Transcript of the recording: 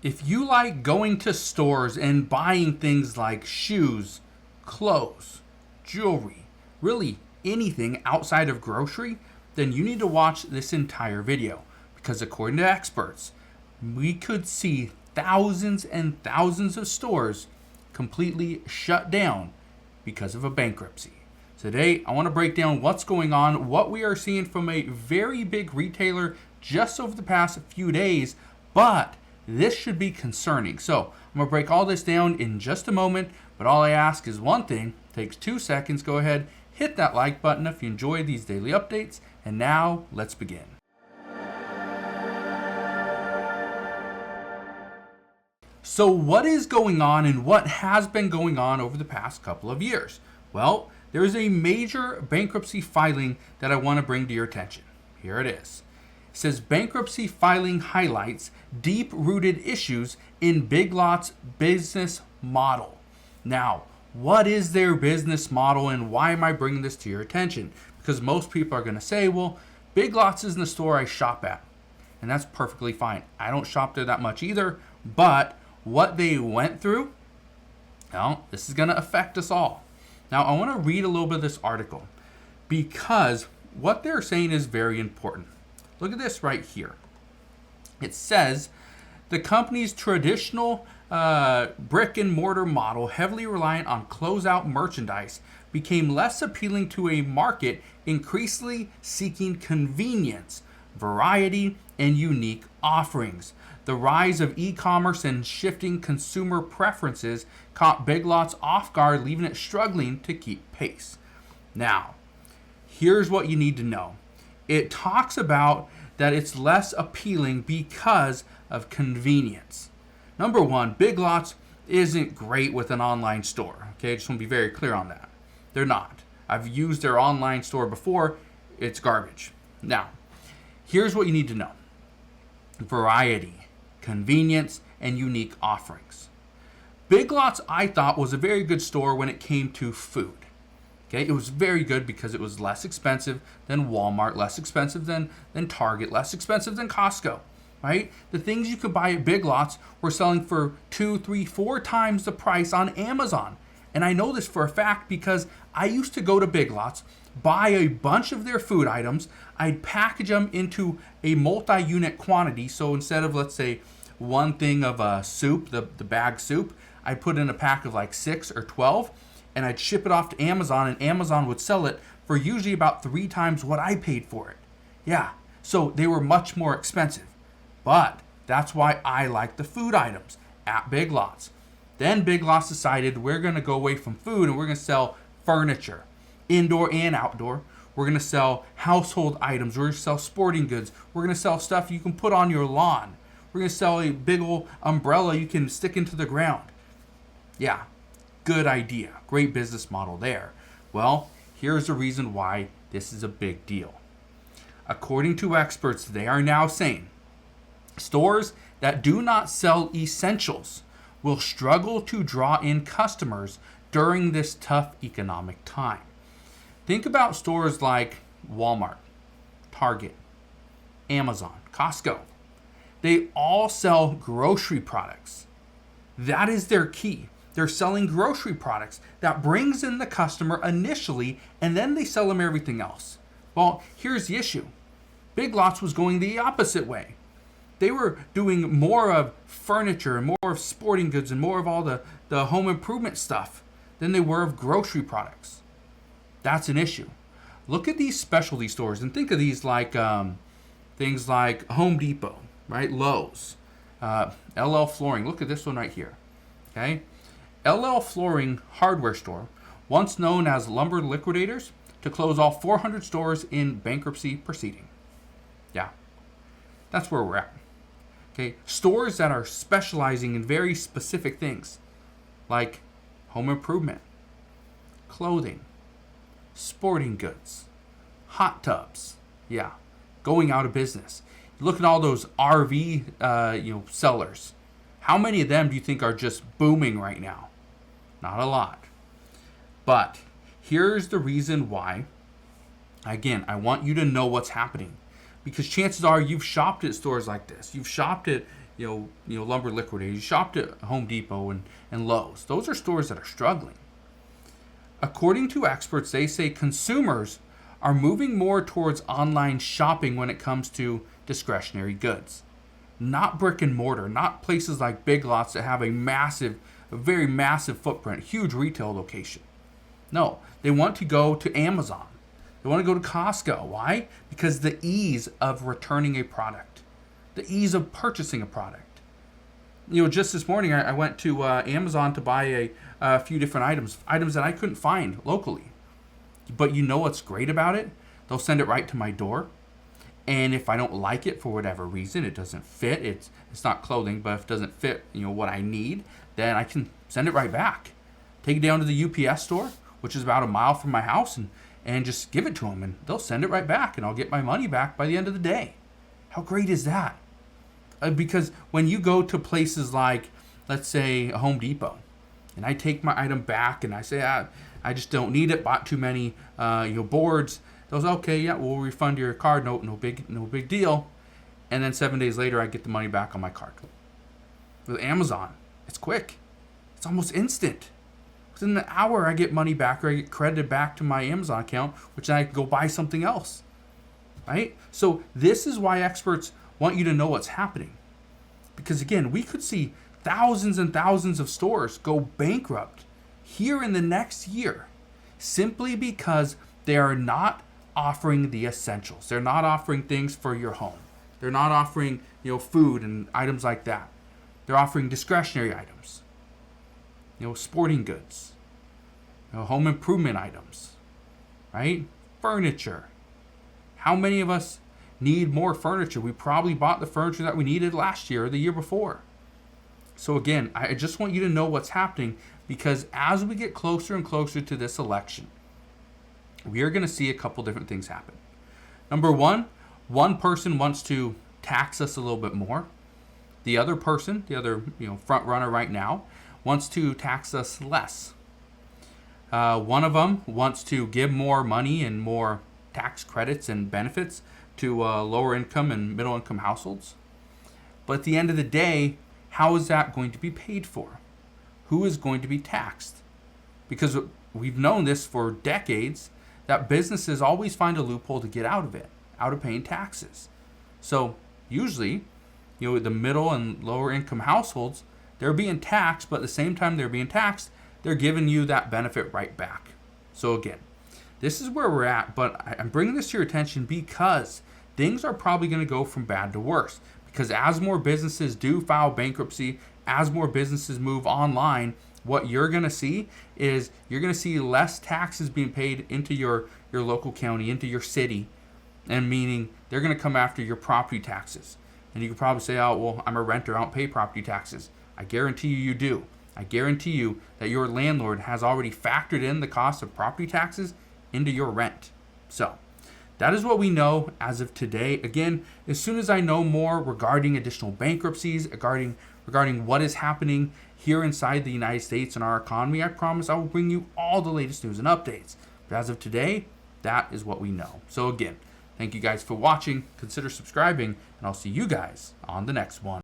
If you like going to stores and buying things like shoes, clothes, jewelry, really anything outside of grocery, then you need to watch this entire video because according to experts, we could see thousands and thousands of stores completely shut down because of a bankruptcy. Today, I want to break down what's going on, what we are seeing from a very big retailer just over the past few days, but this should be concerning. So I'm going to break all this down in just a moment, but all I ask is one thing. It takes 2 seconds. Go ahead, hit that like button if you enjoy these daily updates. And now let's begin. So what is going on and what has been going on over the past couple of years? Well, there is a major bankruptcy filing that I want to bring to your attention. Here it is. It says bankruptcy filing highlights deep-rooted issues in Big Lots business model. Now, what is their business model and why am I bringing this to your attention? Because most people are going to say, well, Big Lots isn't the store I shop at. And that's perfectly fine. I don't shop there that much either, but what they went through, well, this is going to affect us all. Now, I want to read a little bit of this article because what they're saying is very important. Look at this right here. It says the company's traditional brick and mortar model, heavily reliant on closeout merchandise, became less appealing to a market increasingly seeking convenience, variety, and unique offerings. The rise of e-commerce and shifting consumer preferences caught Big Lots off guard, leaving it struggling to keep pace. Now, here's what you need to know. It talks about that it's less appealing because of convenience. Number one, Big Lots isn't great with an online store. Okay, I just want to be very clear on that. They're not. I've used their online store before. It's garbage. Now, here's what you need to know. Variety, convenience, and unique offerings. Big Lots, I thought, was a very good store when it came to food. Okay, it was very good because it was less expensive than Walmart, less expensive than Target, less expensive than Costco, right? The things you could buy at Big Lots were selling for 2, 3, 4 times the price on Amazon. And I know this for a fact because I used to go to Big Lots, buy a bunch of their food items, I'd package them into a multi-unit quantity. So instead of, let's say, one thing of soup, the bag soup, I'd put in a pack of like 6 or 12, and I'd ship it off to Amazon, and Amazon would sell it for usually about 3 times what I paid for it. Yeah, so they were much more expensive. But that's why I like the food items at Big Lots. Then Big Lots decided we're going to go away from food and we're going to sell furniture, indoor and outdoor. We're going to sell household items. We're going to sell sporting goods. We're going to sell stuff you can put on your lawn. We're going to sell a big old umbrella you can stick into the ground. Yeah, good idea. Great business model there. Well, here's the reason why this is a big deal. According to experts, they are now saying stores that do not sell essentials will struggle to draw in customers during this tough economic time. Think about stores like Walmart, Target, Amazon, Costco. They all sell grocery products. That is their key. They're selling grocery products. That brings in the customer initially, and then they sell them everything else. Well, here's the issue. Big Lots was going the opposite way. They were doing more of furniture and more of sporting goods and more of all the home improvement stuff than they were of grocery products. That's an issue. Look at these specialty stores and think of these like things like Home Depot, right? Lowe's, LL Flooring. Look at this one right here. Okay, LL Flooring hardware store, once known as Lumber Liquidators, to close all 400 stores in bankruptcy proceeding. Yeah, that's where we're at. Okay, stores that are specializing in very specific things like home improvement, clothing, sporting goods, hot tubs. Yeah, going out of business. Look at all those RV sellers. How many of them do you think are just booming right now? Not a lot. But here's the reason why. Again, I want you to know what's happening. Because chances are you've shopped at stores like this. You've shopped at, lumber liquidators. You shopped at Home Depot and Lowe's. Those are stores that are struggling. According to experts, they say consumers are moving more towards online shopping when it comes to discretionary goods. Not brick and mortar, not places like Big Lots that have a very massive footprint, huge retail location. No, they want to go to Amazon. They want to go to Costco. Why? Because the ease of returning a product, the ease of purchasing a product. Just this morning I went to Amazon to buy a few different items that I couldn't find locally. But you know what's great about it? They'll send it right to my door. And if I don't like it for whatever reason, it doesn't fit, it's not clothing, but if it doesn't fit, what I need, then I can send it right back. Take it down to the UPS store, which is about a mile from my house, and just give it to them, and they'll send it right back, and I'll get my money back by the end of the day. How great is that? Because when you go to places like, let's say, a Home Depot, and I take my item back, and I say, I just don't need it, bought too many boards. They'll say, okay, yeah, we'll refund your card, no big deal. And then 7 days later, I get the money back on my card. With Amazon, it's quick. It's almost instant. Within an hour, I get money back, or I get credited back to my Amazon account, which then I can go buy something else. Right? So this is why experts want you to know what's happening. Because again, we could see thousands and thousands of stores go bankrupt here in the next year simply because they are not offering the essentials. They're not offering things for your home. They're not offering, food and items like that. They're offering discretionary items, sporting goods, home improvement items, right? Furniture. How many of us need more furniture? We probably bought the furniture that we needed last year or the year before. So again, I just want you to know what's happening, because as we get closer and closer to this election, we are going to see a couple different things happen. Number one person wants to tax us a little bit more. The other person, front runner right now, wants to tax us less. One of them wants to give more money and more tax credits and benefits to lower income and middle income households. But at the end of the day, how is that going to be paid for? Who is going to be taxed? Because we've known this for decades, that businesses always find a loophole to get out of paying taxes. So usually, the middle and lower income households, they're being taxed, but at the same time they're being taxed, they're giving you that benefit right back. So again, this is where we're at, but I'm bringing this to your attention because things are probably going to go from bad to worse. Because as more businesses do file bankruptcy, as more businesses move online, what you're going to see is less taxes being paid into your local county, into your city, and meaning they're going to come after your property taxes. And you can probably say, oh, well, I'm a renter, I don't pay property taxes. I guarantee you do. I guarantee you that your landlord has already factored in the cost of property taxes into your rent. So that is what we know as of today. Again, as soon as I know more regarding additional bankruptcies, regarding what is happening here inside the United States and our economy, I promise I will bring you all the latest news and updates. But as of today, that is what we know. So again, thank you guys for watching. Consider subscribing, and I'll see you guys on the next one.